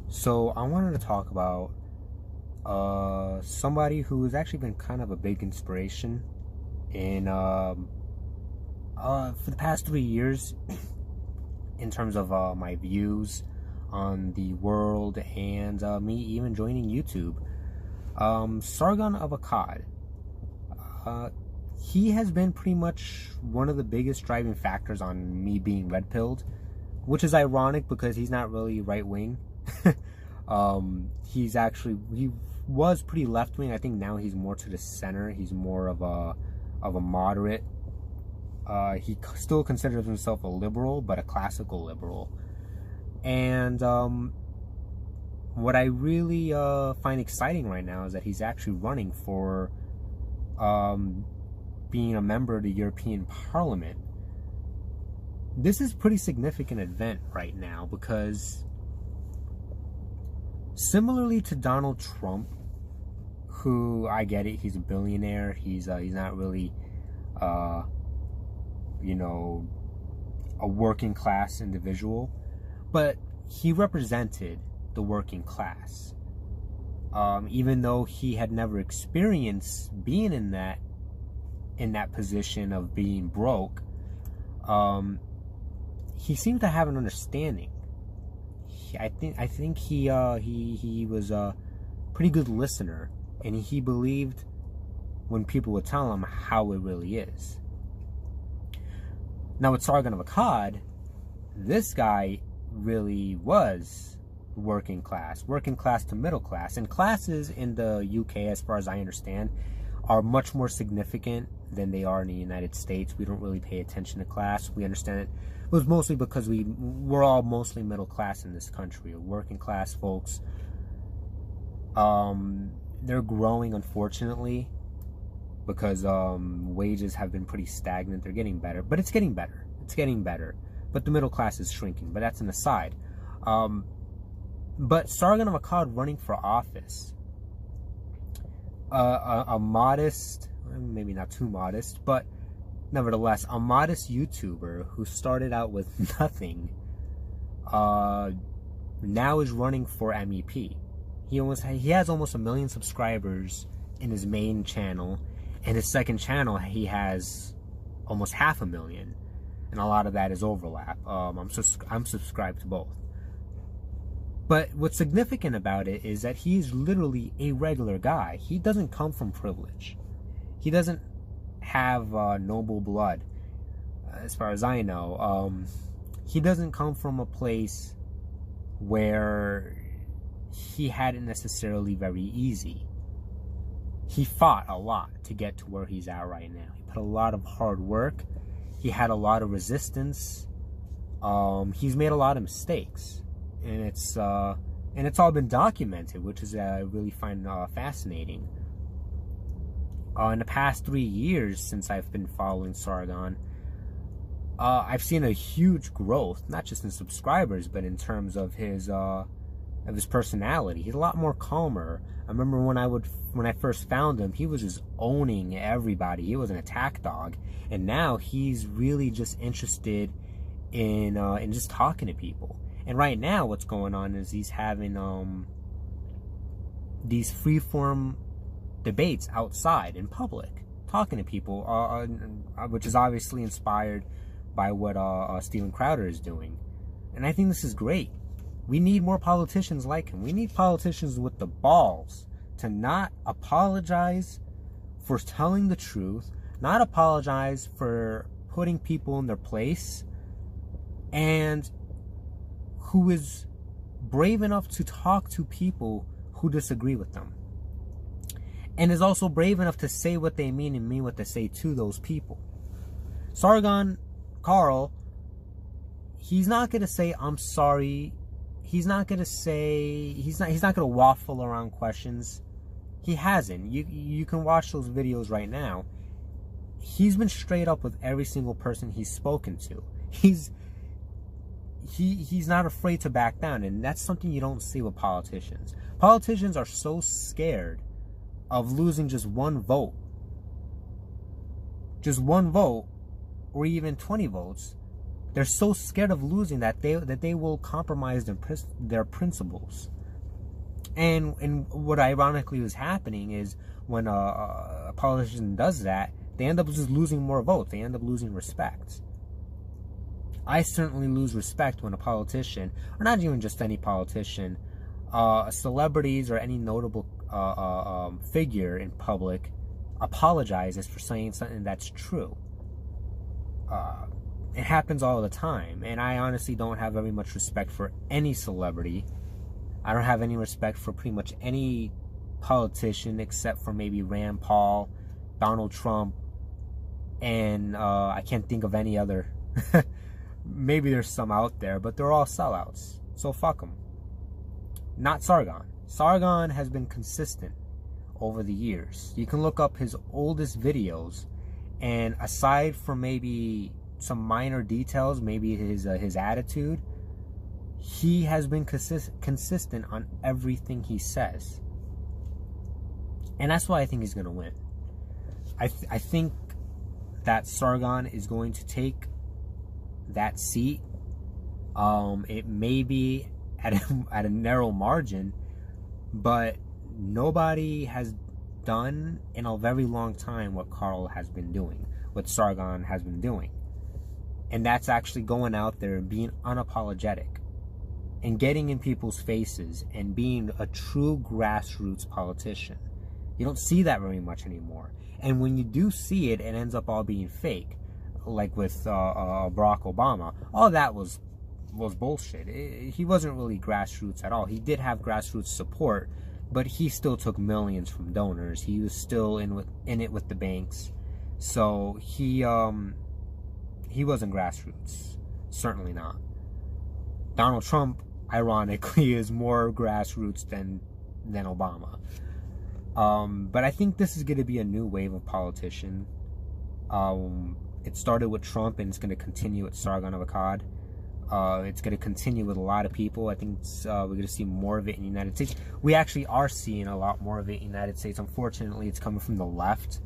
So I wanted to talk about somebody who has actually been kind of a big inspiration in for the past 3 years in terms of my views on the world and me even joining YouTube. Sargon of Akkad. He has been pretty much one of the biggest driving factors on me being red pilled, which is ironic because he's not really right wing. He was pretty left wing. I think now he's more to the center. He's more of a moderate. He still considers himself a liberal, but a classical liberal. And what I really find exciting right now is that he's actually running for being a member of the European Parliament. This is a pretty significant event right now because, similarly to Donald Trump, who, I get it, he's a billionaire, he's not really a working class individual, but he represented the working class. Even though he had never experienced being in that position of being broke, he seemed to have an understanding. I think he was a pretty good listener, and he believed when people would tell him how it really is. Now with Sargon of Akkad, this guy really was working class to middle class, and classes in the UK, as far as I understand, are much more significant than they are in the United States. We don't really pay attention to class. We understand it was mostly because we're all mostly middle class in this country. Working class folks, they're growing, unfortunately, because wages have been pretty stagnant. They're getting better, but it's getting better. But the middle class is shrinking, but that's an aside. But Sargon of Akkad running for office, a modest, maybe not too modest, but nevertheless a modest YouTuber who started out with nothing, now is running for MEP. He has almost 1 million subscribers in his main channel, and his second channel he has almost 500,000, and a lot of that is overlap. I'm subscribed to both. But what's significant about it is that he's literally a regular guy. He doesn't come from privilege. He doesn't have noble blood, as far as I know. He doesn't come from a place where he had it necessarily very easy. He fought a lot to get to where he's at right now. He put a lot of hard work. He had a lot of resistance. He's made a lot of mistakes. And it's all been documented, which is I really find fascinating. In the past 3 years since I've been following Sargon, I've seen a huge growth, not just in subscribers, but in terms of his personality. He's a lot more calmer. I remember when I first found him, he was just owning everybody. He was an attack dog, and now he's really just interested in just talking to people. And right now, what's going on is he's having these free-form debates outside in public, talking to people, which is obviously inspired by what Steven Crowder is doing. And I think this is great. We need more politicians like him. We need politicians with the balls to not apologize for telling the truth, not apologize for putting people in their place, and who is brave enough to talk to people who disagree with them, and is also brave enough to say what they mean and mean what they say to those people. Sargon Carl, he's not going to say I'm sorry. He's not going to say, he's not going to waffle around questions. He hasn't. You can watch those videos right now. He's been straight up with every single person he's spoken to. He's not afraid to back down, and that's something you don't see with politicians. Politicians are so scared of losing just one vote, or even 20 votes. They're so scared of losing that they will compromise their principles. And what ironically was happening is when a politician does that, they end up just losing more votes. They end up losing respect. I certainly lose respect when a politician, or not even just any politician, celebrities or any notable figure in public apologizes for saying something that's true. It happens all the time, and I honestly don't have very much respect for any celebrity. I don't have any respect for pretty much any politician except for maybe Rand Paul, Donald Trump, and I can't think of any other. Maybe there's some out there, but they're all sellouts, so fuck them. Not Sargon. Sargon has been consistent over the years. You can look up his oldest videos, and aside from maybe some minor details, maybe his attitude, he has been consistent on everything he says. And that's why I think he's going to win. I think that Sargon is going to take that seat. It may be at a narrow margin, but nobody has done in a very long time what Carl has been doing, what Sargon has been doing. And that's actually going out there and being unapologetic and getting in people's faces and being a true grassroots politician. You don't see that very much anymore. And when you do see it, it ends up all being fake. Like with Barack Obama. All that was bullshit. He wasn't really grassroots at all. He did have grassroots support, but he still took millions from donors. He was still in it with the banks. So he wasn't grassroots. Certainly not. Donald Trump, ironically, is more grassroots than Obama. But I think this is going to be a new wave of politician. It started with Trump, and it's going to continue with Sargon of Akkad. It's going to continue with a lot of people. I think we're going to see more of it in the United States. We actually are seeing a lot more of it in the United States. Unfortunately, it's coming from the left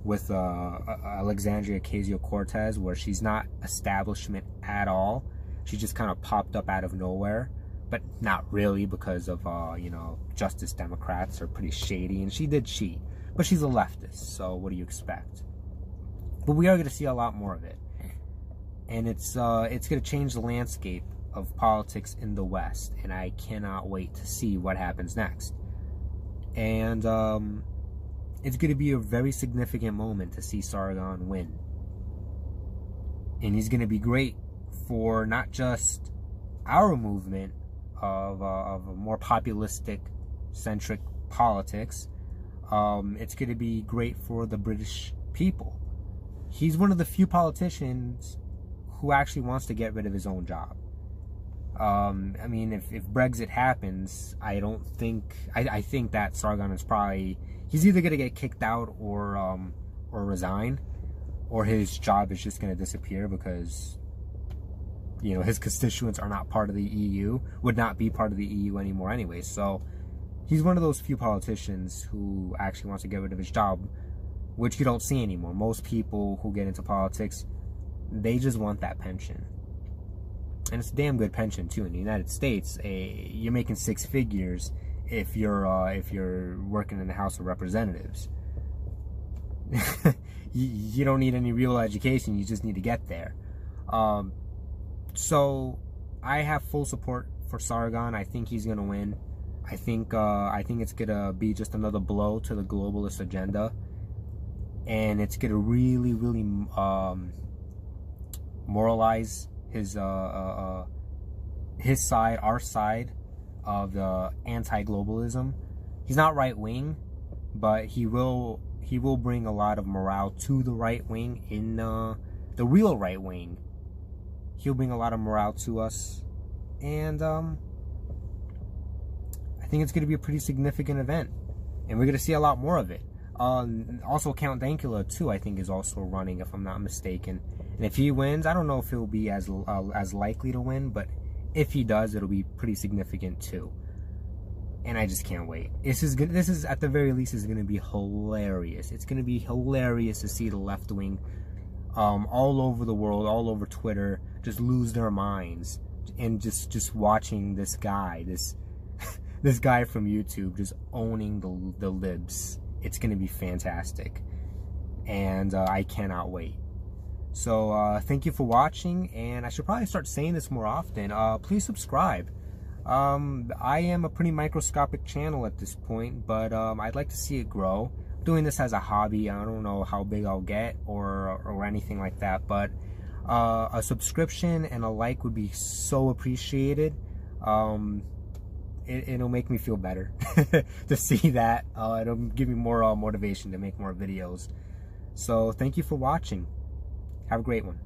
with Alexandria Ocasio-Cortez, where she's not establishment at all. She just kind of popped up out of nowhere, but not really, because of, Justice Democrats are pretty shady, and she did cheat. But she's a leftist, so what do you expect? But we are going to see a lot more of it. And it's going to change the landscape of politics in the West, and I cannot wait to see what happens next. And it's going to be a very significant moment to see Sargon win. And he's going to be great for not just our movement of a more populistic-centric politics. It's going to be great for the British people. He's one of the few politicians who actually wants to get rid of his own job. I mean, if Brexit happens, I think that Sargon is he's either going to get kicked out or resign, or his job is just going to disappear because, his constituents are not part of the EU, would not be part of the EU anymore anyway. So he's one of those few politicians who actually wants to get rid of his job, which you don't see anymore. Most people who get into politics, they just want that pension. And it's a damn good pension too. In the United States, you're making six figures if you're working in the House of Representatives. You don't need any real education, you just need to get there. So I have full support for Sargon. I think he's gonna win. I think it's gonna be just another blow to the globalist agenda, and it's gonna really, really moralize his side, our side of the anti-globalism. He's not right wing, but he will bring a lot of morale to the right wing. In the real right wing, he'll bring a lot of morale to us, and I think it's going to be a pretty significant event, and we're going to see a lot more of it. Also, Count Dankula too, I think, is also running, if I'm not mistaken. And if he wins, I don't know if he'll be as likely to win, but if he does, it'll be pretty significant too. And I just can't wait. This is at the very least is going to be hilarious. It's going to be hilarious to see the left wing, all over the world, all over Twitter, just lose their minds, and just watching this guy, this guy from YouTube just owning the libs. It's gonna be fantastic, and I cannot wait. So thank you for watching, and I should probably start saying this more often. Please subscribe. I am a pretty microscopic channel at this point, but I'd like to see it grow. I'm doing this as a hobby. I don't know how big I'll get or anything like that, but a subscription and a like would be so appreciated. It'll make me feel better to see that. It'll give me more motivation to make more videos. So thank you for watching. Have a great one.